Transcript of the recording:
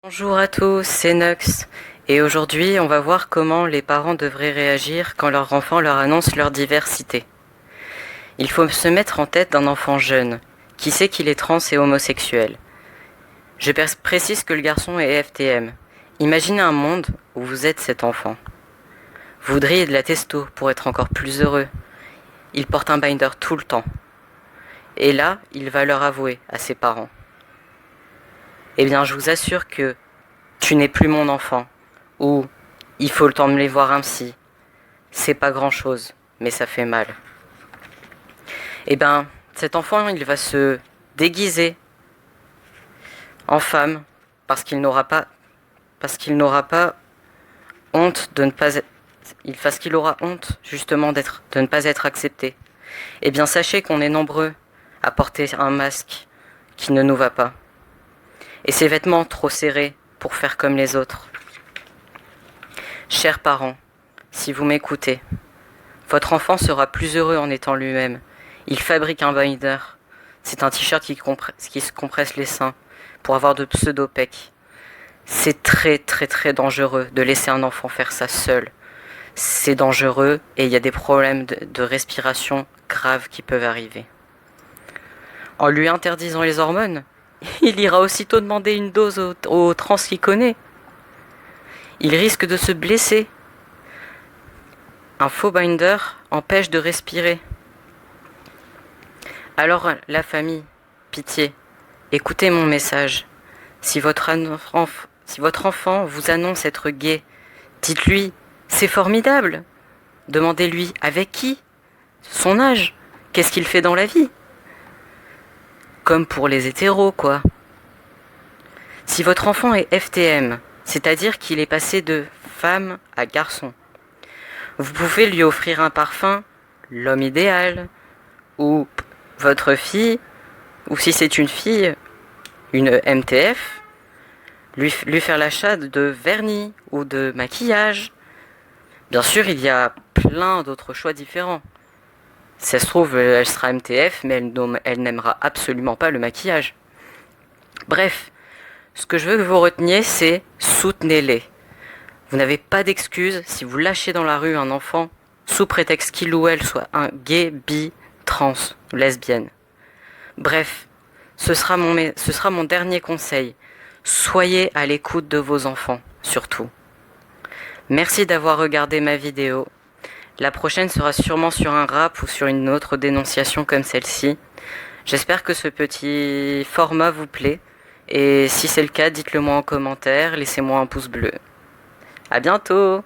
Bonjour à tous, c'est Nux, et aujourd'hui on va voir comment les parents devraient réagir quand leur enfant leur annonce leur diversité. Il faut se mettre en tête d'un enfant jeune, qui sait qu'il est trans et homosexuel. Je précise que le garçon est FTM. Imaginez un monde où vous êtes cet enfant. Vous voudriez de la testo pour être encore plus heureux. Il porte un binder tout le temps. Et là, il va leur avouer à ses parents. Eh bien, je vous assure que tu n'es plus mon enfant, ou il faut le temps de les voir un psy. C'est pas grand chose, mais ça fait mal. Eh ben, cet enfant, il va se déguiser en femme parce qu'il n'aura pas honte de ne pas être, parce qu'il aura honte justement de ne pas être accepté. Eh bien, sachez qu'on est nombreux à porter un masque qui ne nous va pas. Et ces vêtements trop serrés pour faire comme les autres. Chers parents, si vous m'écoutez, votre enfant sera plus heureux en étant lui-même. Il fabrique un binder. C'est un t-shirt qui se compresse les seins pour avoir de pseudo-pecs. C'est très très très dangereux de laisser un enfant faire ça seul. C'est dangereux et il y a des problèmes de respiration graves qui peuvent arriver. En lui interdisant les hormones, il ira aussitôt demander une dose au trans qu'il connaît. Il risque de se blesser. Un faux binder empêche de respirer. Alors la famille, pitié, écoutez mon message. Si votre enfant vous annonce être gay, dites-lui, c'est formidable. Demandez-lui avec qui, son âge, qu'est-ce qu'il fait dans la vie. Comme pour les hétéros, quoi. Si votre enfant est FTM, c'est-à-dire qu'il est passé de femme à garçon, vous pouvez lui offrir un parfum, l'homme idéal, ou votre fille, ou si c'est une fille, une MTF, lui faire l'achat de vernis ou de maquillage. Bien sûr, il y a plein d'autres choix différents. Si ça se trouve, elle sera MTF, mais elle n'aimera absolument pas le maquillage. Bref, ce que je veux que vous reteniez, c'est soutenez-les. Vous n'avez pas d'excuse si vous lâchez dans la rue un enfant sous prétexte qu'il ou elle soit un gay, bi, trans ou lesbienne. Bref, ce sera mon dernier conseil. Soyez à l'écoute de vos enfants, surtout. Merci d'avoir regardé ma vidéo. La prochaine sera sûrement sur un rap ou sur une autre dénonciation comme celle-ci. J'espère que ce petit format vous plaît. Et si c'est le cas, dites-le moi en commentaire, laissez-moi un pouce bleu. À bientôt!